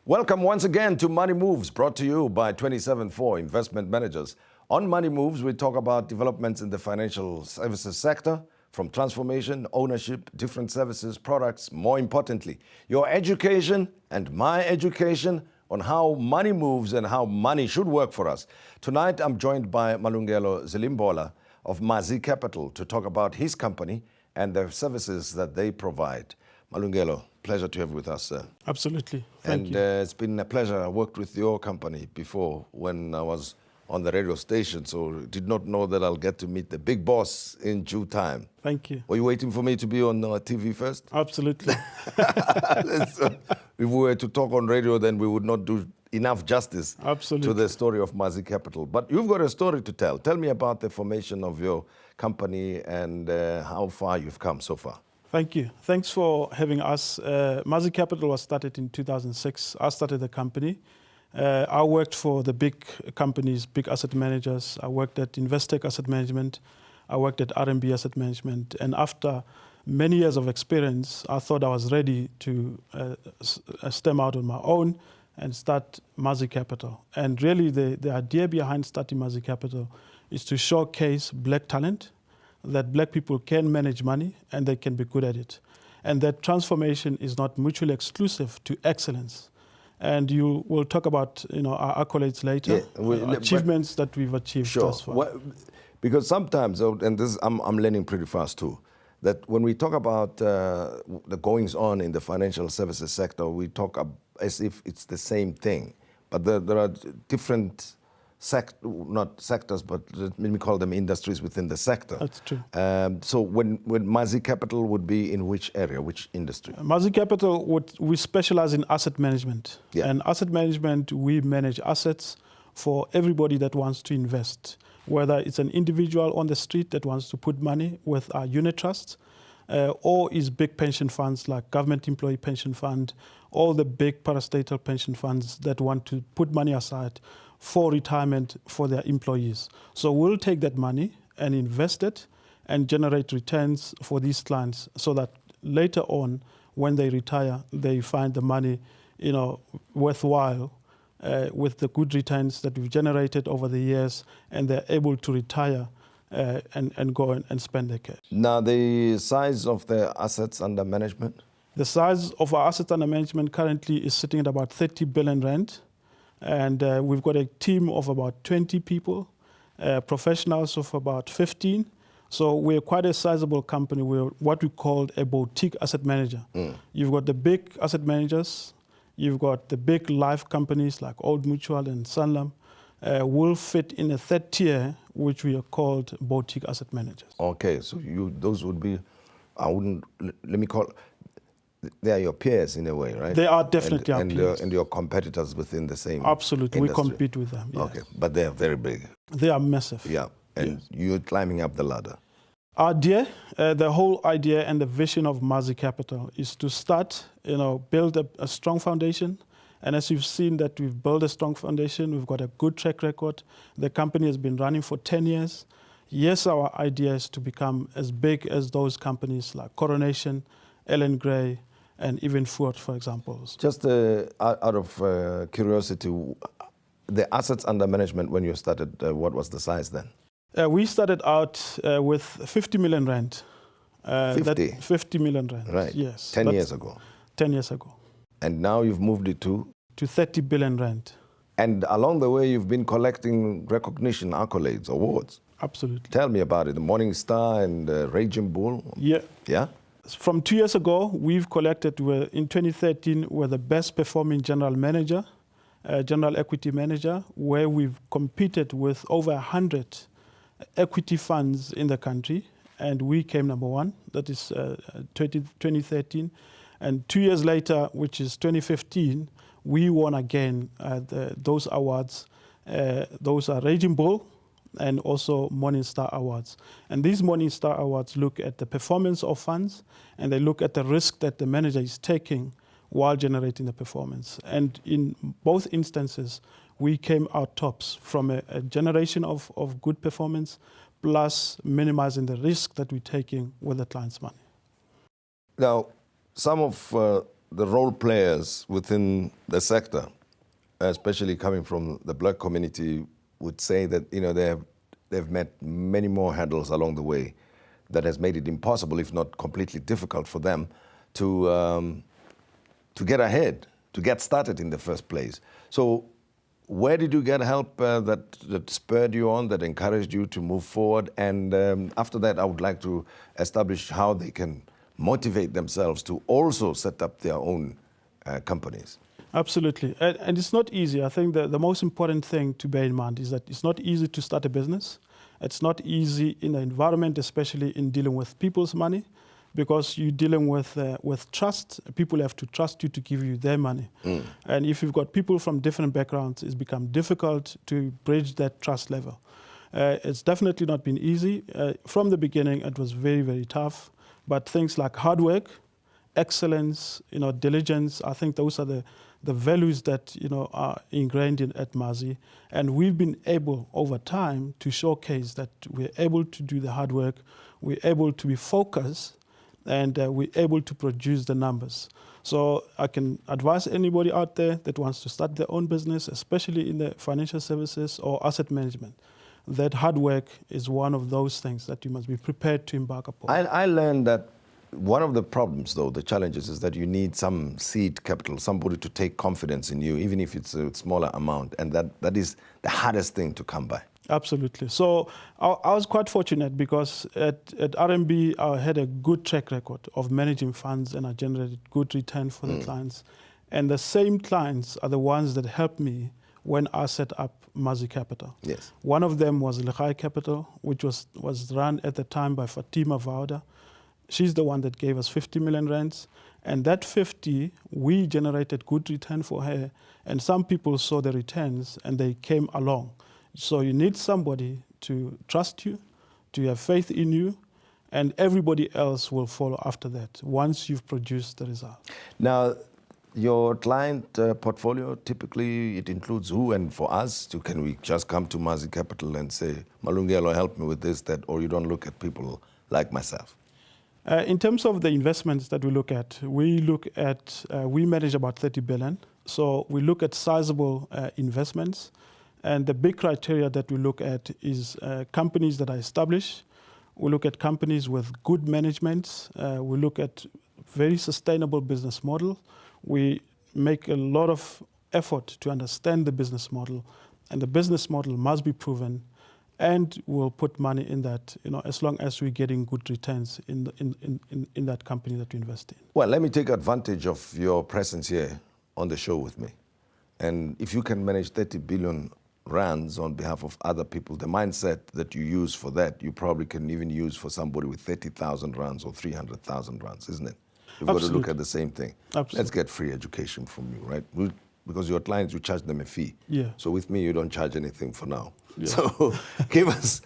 Welcome once again to Money Moves, brought to you by 274 Investment Managers. On Money Moves, we talk about developments in the financial services sector, from transformation, ownership, different services, products, more importantly, your education and my education on how money moves and how money should work for us. Tonight, I'm joined by Malungelo Zilimbola of Mazi Capital to talk about his company and the services that they provide. Malungelo, pleasure to have you with us, sir. Absolutely. Thank you. It's been a pleasure. I worked with your company before when I was on the radio station, so did not know that I'll get to meet the big boss in due time. Thank you. Were you waiting for me to be on TV first? Absolutely. If we were to talk on radio, then we would not do enough justice Absolutely. to the story of Mazi Capital. But you've got a story to tell. Tell me about the formation of your company and how far you've come so far. Thank you. Thanks for having us. Mazi Capital was started in 2006. I started the company. I worked for the big companies, big asset managers. I worked at Investec Asset Management. I worked at RMB Asset Management. And after many years of experience, I thought I was ready to stem out on my own and start Mazi Capital. And really the idea behind starting Mazi Capital is to showcase black talent, that black people can manage money and they can be good at it. And that transformation is not mutually exclusive to excellence. And you will talk about our accolades later, achievements that we've achieved thus far. Well, because sometimes, and this I'm learning pretty fast too, that when we talk about the goings on in the financial services sector, we talk as if it's the same thing. But there are different not sectors, but let me call them industries within the sector. That's true. So when Mazi Capital would be in which area, which industry? Mazi Capital, we specialize in asset management. Yeah. And asset management, we manage assets for everybody that wants to invest, whether it's an individual on the street that wants to put money with our unit trusts, or is big pension funds like Government Employee Pension Fund, all the big parastatal pension funds that want to put money aside for retirement for their employees. So we'll take that money and invest it and generate returns for these clients so that later on, when they retire, they find the money worthwhile with the good returns that we've generated over the years, and they're able to retire and go and spend their cash. Now, the size of the assets under management? The size of our assets under management currently is sitting at about 30 billion rand. And we've got a team of about 20 people, professionals of about 15. So we're quite a sizable company. We're what we call a boutique asset manager. You've got the big asset managers. You've got the big life companies like Old Mutual and Sanlam. Will fit in a third tier, which we are called boutique asset managers. Okay, so those would be, they are your peers in a way, right? They are definitely our peers. And your competitors within the same Absolutely, industry. We compete with them, yes. Okay, but they are very big. They are massive. Yeah, and yes. You're climbing up the ladder. The whole idea and the vision of Mazi Capital is to start, build a strong foundation. And as you've seen that we've built a strong foundation, we've got a good track record. The company has been running for 10 years. Yes, our idea is to become as big as those companies like Coronation, Ellen Gray, and even Ford, for example. Just out of curiosity, the assets under management when you started, what was the size then? We started out with 50 million rand. 50 million rand, right. Yes. 10 years ago? 10 years ago. And now you've moved it to? To 30 billion rand. And along the way, you've been collecting recognition, accolades, awards. Absolutely. Tell me about it, the Morning Star and Raging Bull. Yeah. Yeah? From 2 years ago, we've collected, in 2013, we're the best performing general manager, general equity manager, where we've competed with over 100 equity funds in the country, and we came number one. That is 2013. And 2 years later, which is 2015, we won again those awards. Those are Raging Bull and also Morning Star Awards. And these Morning Star Awards look at the performance of funds, and they look at the risk that the manager is taking while generating the performance. And in both instances, we came out tops from a generation of good performance, plus minimizing the risk that we're taking with the client's money. Now, some of the role players within the sector, especially coming from the black community, would say that they've met many more hurdles along the way that has made it impossible, if not completely difficult, for them to get ahead, to get started in the first place. So where did you get help that spurred you on, that encouraged you to move forward? And after that, I would like to establish how they can motivate themselves to also set up their own companies. Absolutely. And it's not easy. I think the most important thing to bear in mind is that it's not easy to start a business. It's not easy in the environment, especially in dealing with people's money, because you're dealing with trust. People have to trust you to give you their money. And if you've got people from different backgrounds, it's become difficult to bridge that trust level. It's definitely not been easy. From the beginning, it was very, very tough. But things like hard work, excellence, diligence, I think those are the values that are ingrained at Mazi. And we've been able over time to showcase that we're able to do the hard work, we're able to be focused, and we're able to produce the numbers. So I can advise anybody out there that wants to start their own business, especially in the financial services or asset management, that hard work is one of those things that you must be prepared to embark upon. I learned that one of the problems, though, the challenges, is that you need some seed capital, somebody to take confidence in you, even if it's a smaller amount, and that is the hardest thing to come by. Absolutely. So I was quite fortunate because at RMB, I had a good track record of managing funds and I generated good return for the clients. And the same clients are the ones that helped me when I set up Mazi Capital. Yes. One of them was Mazi Capital, which was run at the time by Fatima Vauda. She's the one that gave us 50 million rands. And that 50, we generated good return for her. And some people saw the returns and they came along. So you need somebody to trust you, to have faith in you, and everybody else will follow after that once you've produced the result. Now, your client portfolio, typically it includes who? And for us, can we just come to Mazi Capital and say, Malungelo, help me with this, that, or you don't look at people like myself? In terms of the investments that we manage about 30 billion. So we look at sizable investments. And the big criteria that we look at is companies that are established. We look at companies with good management. We look at very sustainable business model. We make a lot of effort to understand the business model. And the business model must be proven. And we'll put money in that, as long as we're getting good returns in that company that we invest in. Well, let me take advantage of your presence here on the show with me. And if you can manage 30 billion rands on behalf of other people, the mindset that you use for that, you probably can even use for somebody with 30,000 rands or 300,000 rands, isn't it? You've got to look at the same thing. Absolutely. Let's get free education from you, right? Because your clients, you charge them a fee. Yeah. So with me, you don't charge anything for now. Yeah. So give us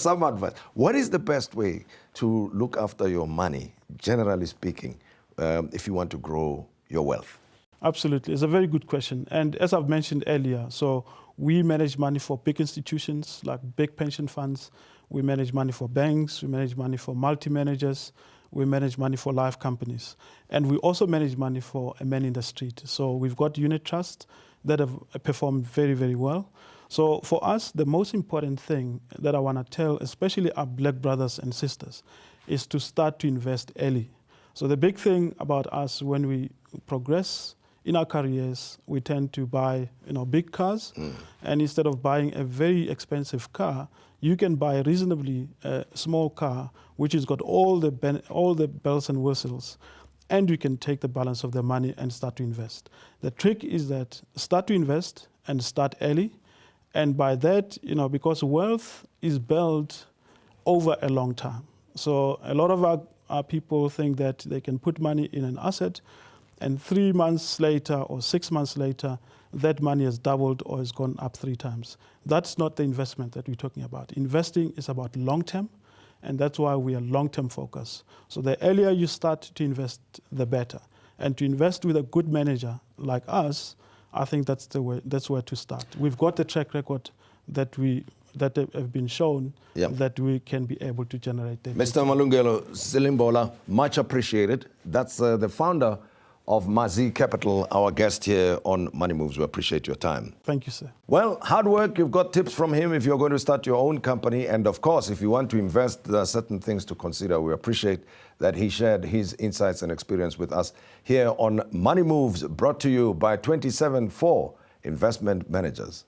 some advice. What is the best way to look after your money, generally speaking, if you want to grow your wealth? Absolutely. It's a very good question. And as I've mentioned earlier, so we manage money for big institutions like big pension funds. We manage money for banks. We manage money for multi-managers. We manage money for life companies. And we also manage money for a man in the street. So we've got unit trusts that have performed very, very well. So for us, the most important thing that I want to tell, especially our black brothers and sisters, is to start to invest early. So the big thing about us when we progress in our careers, we tend to buy big cars. And instead of buying a very expensive car, you can buy a reasonably small car, which has got all the bells and whistles. And you can take the balance of the money and start to invest. The trick is that start to invest and start early. And by that, because wealth is built over a long time. So a lot of our people think that they can put money in an asset and 3 months later or 6 months later, that money has doubled or has gone up 3 times. That's not the investment that we're talking about. Investing is about long term, and that's why we are long-term focused. So the earlier you start to invest, the better. And to invest with a good manager like us, I think that's where to start. We've got the track record that have been shown that we can be able to generate them. Mr. Malungelo Zilimbola, much appreciated. That's the founder of Mazi Capital, our guest here on Money Moves. We appreciate your time. Thank you, sir. Well, hard work, you've got tips from him if you're going to start your own company. And of course, if you want to invest, there are certain things to consider. We appreciate that he shared his insights and experience with us here on Money Moves, brought to you by 27/4 Investment Managers.